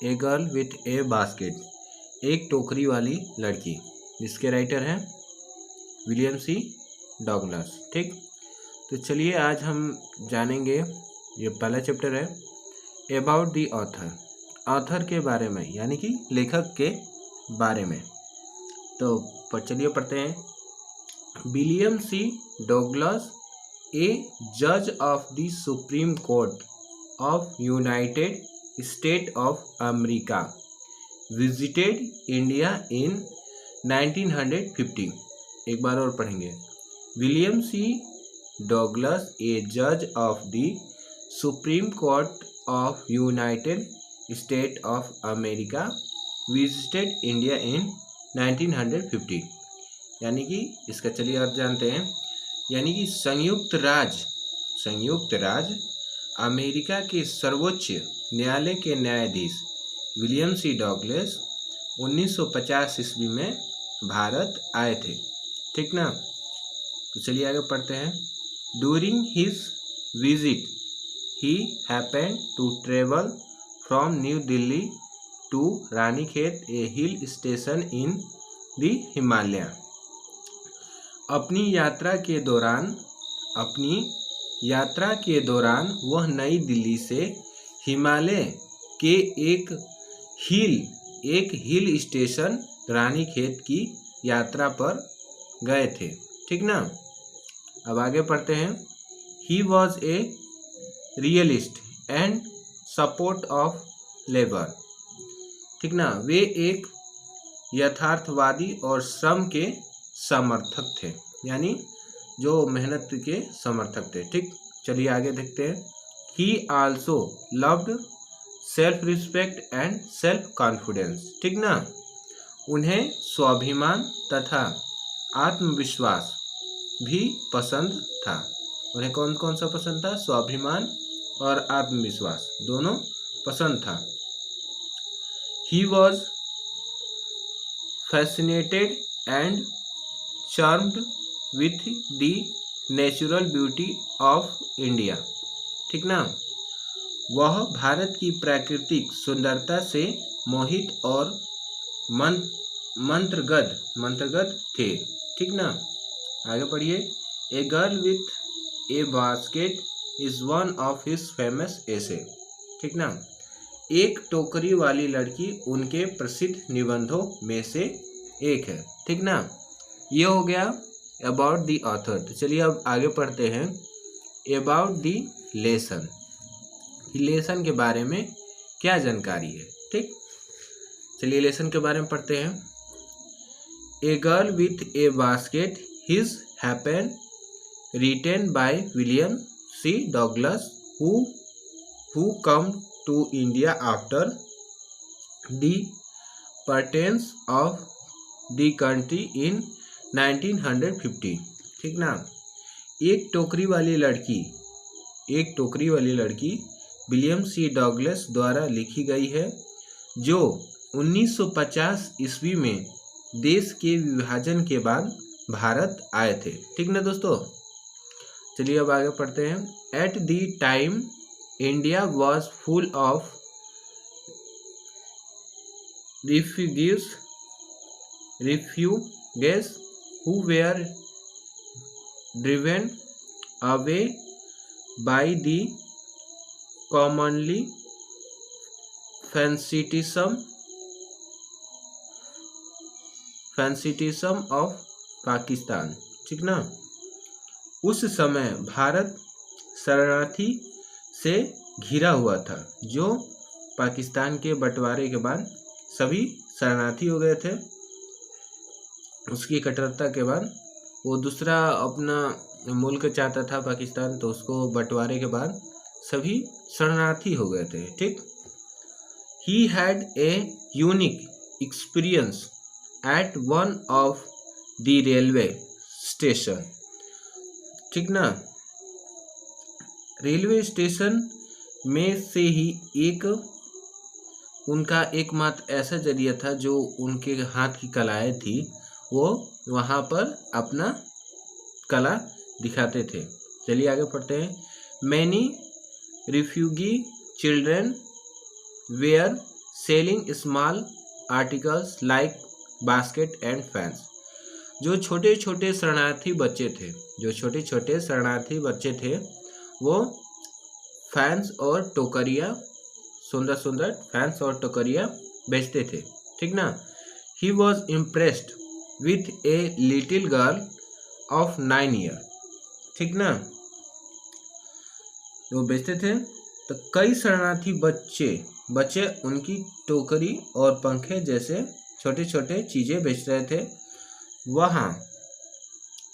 A girl with a basket, एक टोकरी वाली लड़की, जिसके राइटर हैं विलियम सी डॉगलस। ठीक, तो चलिए आज हम जानेंगे, ये पहला चैप्टर है अबाउट द ऑथर, ऑथर के बारे में यानी कि लेखक के बारे में। तो चलिए पढ़ते हैं। विलियम सी डॉगलस, ए जज of the supreme court of United state of America, visited India in 1950। एक बार और पढ़ेंगे। विलियम सी डॉगलस, ए जज of the supreme court of United state of America, visited India in 1950। यानी कि इसका चलिए अर्थ जानते हैं। यानी कि संयुक्त राज्य अमेरिका के सर्वोच्च न्यायालय के न्यायाधीश विलियम सी डॉगलस 1950 ईस्वी में भारत आए थे। ठीक ना, तो चलिए आगे पढ़ते हैं। During his visit he happened to travel from New Delhi to Ranikhet, a hill station in the Himalaya. अपनी यात्रा के दौरान वह नई दिल्ली से हिमालय के एक हिल स्टेशन रानीखेत की यात्रा पर गए थे। ठीक ना, अब आगे पढ़ते हैं। He was a realist and support of labour. ठीक ना, वे एक यथार्थवादी और श्रम के समर्थक थे, यानी जो मेहनत के समर्थक थे। ठीक, चलिए आगे देखते हैं। ही also loved self respect and self confidence. ठीक ना, उन्हें स्वाभिमान तथा आत्मविश्वास भी पसंद था। उन्हें कौन कौन सा पसंद था? स्वाभिमान और आत्मविश्वास दोनों पसंद था। He was fascinated and charmed with the natural beauty of India. ठीक ना, वह भारत की प्राकृतिक सुंदरता से मोहित और मंत्रगत थे। ठीक ना, आगे पढ़िए। A girl with a basket is one of his famous essay. ठीक ना, एक टोकरी वाली लड़की उनके प्रसिद्ध निबंधों में से एक है। ठीक ना, ये हो गया अबाउट द ऑथर। तो चलिए अब आगे पढ़ते हैं अबाउट द लेसन। लेसन के बारे में क्या जानकारी है। ठीक, चलिए लेसन के बारे में पढ़ते हैं। A girl with a basket, his happen, written by William C Douglas, who come to India after the partition of the country in 1950। ठीक ना, एक टोकरी वाली लड़की विलियम सी डॉगलस द्वारा लिखी गई है, जो 1950 ईस्वी में देश के विभाजन के बाद भारत आए थे। ठीक ना दोस्तों, चलिए अब आगे पढ़ते हैं। At the time India was full of refugees who were driven away by the commonly fascism of Pakistan. ठीक ना, उस समय भारत शरणार्थी से घिरा हुआ था, जो पाकिस्तान के बंटवारे के बाद सभी शरणार्थी हो गए थे। उसकी कट्टरता के बाद वो दूसरा अपना मुल्क चाहता था पाकिस्तान, तो उसको बंटवारे के बाद सभी शरणार्थी हो गए थे। ठीक, he had a unique experience eight one of the railway station. ठीक ना, रेलवे स्टेशन में से ही उनका एकमात्र ऐसा जरिया था, जो उनके हाथ की कलाएं थी, वो वहाँ पर अपना कला दिखाते थे। चलिए आगे पढ़ते हैं। Many refugee children were selling small articles like basket and fans. जो छोटे छोटे शरणार्थी बच्चे थे वो फैंस और टोकरिया, सुंदर सुंदर फैंस और टोकरिया बेचते थे, ठीक ना। He was impressed with a little girl of 9 year, ठीक ना। वो बेचते थे तो कई शरणार्थी बच्चे उनकी टोकरी और पंखे जैसे छोटे छोटे चीज़ें बेच रहे थे।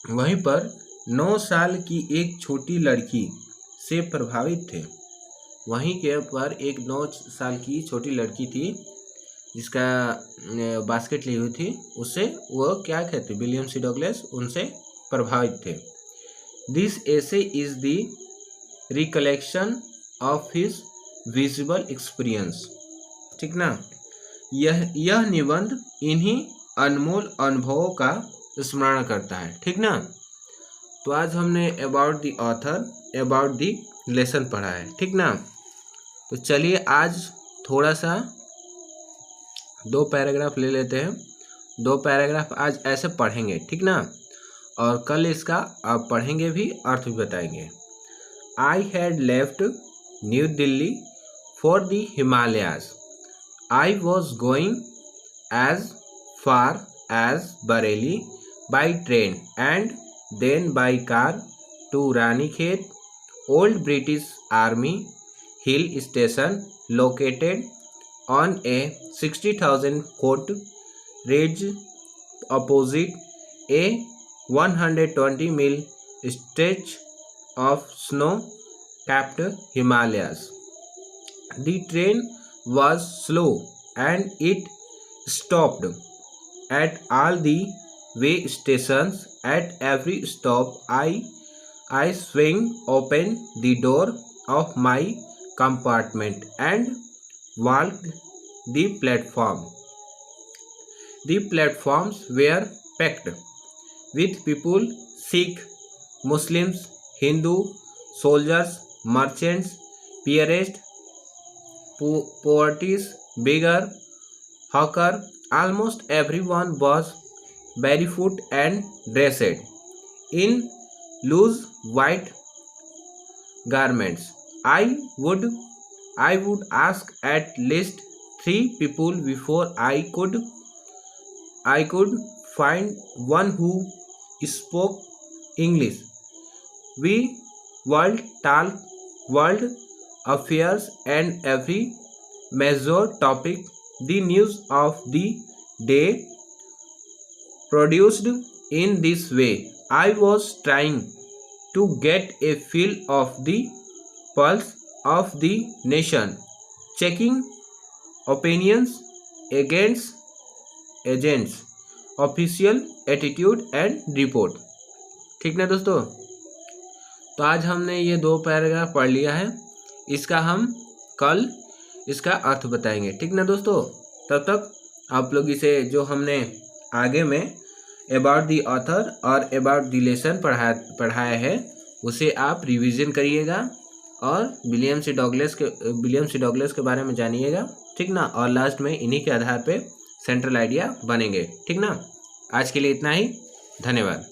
वहीं पर 9 साल की एक छोटी लड़की से प्रभावित थे। वहीं के पर एक 9 साल की छोटी लड़की थी जिसका बास्केट ली हुई थी, उससे वो क्या कहते, विलियम सी डगलस उनसे प्रभावित थे। This essay is the recollection of his visible experience, ठीक ना। यह निबंध इन्हीं अनमोल अनुभवों का स्मरण करता है, ठीक ना। तो आज हमने about the author, about the lesson पढ़ा है, ठीक ना। तो चलिए आज थोड़ा सा 2 पैराग्राफ ले लेते हैं। 2 पैराग्राफ आज ऐसे पढ़ेंगे, ठीक ना, और कल इसका आप पढ़ेंगे भी, अर्थ भी बताएंगे। I had left New Delhi for the Himalayas. I was going as far as Bareilly by train and then by car to Ranikhet, old British army hill station located on a 60,000 foot ridge opposite a 120-mile stretch of snow-capped Himalayas. The train was slow and it stopped at all the way stations. At every stop I swung open the door of my compartment and walked the platform. The platforms were packed with people, Sikh, Muslims, Hindu, soldiers, merchants, peasants, poets, beggar, hawker. Almost everyone was barefoot and dressed in loose white garments. I would ask at least 3 people before I could find one who spoke English. We world affairs and every major topic. The news of the day produced in this way. I was trying to get a feel of the pulse of the nation, checking opinions against agents, official attitude and report, ठीक ना दोस्तों। तो आज हमने ये 2 paragraph पढ़ लिया है, इसका हम कल इसका अर्थ बताएंगे, ठीक ना दोस्तों। तब तक आप लोग इसे जो हमने आगे में अबाउट दी ऑथर और अबाउट दी लेसन पढ़ाया है उसे आप रिवीजन करिएगा और विलियम सी डगलस के बारे में जानिएगा, ठीक ना। और लास्ट में इन्हीं के आधार पे सेंट्रल आइडिया बनेंगे, ठीक ना। आज के लिए इतना ही, धन्यवाद।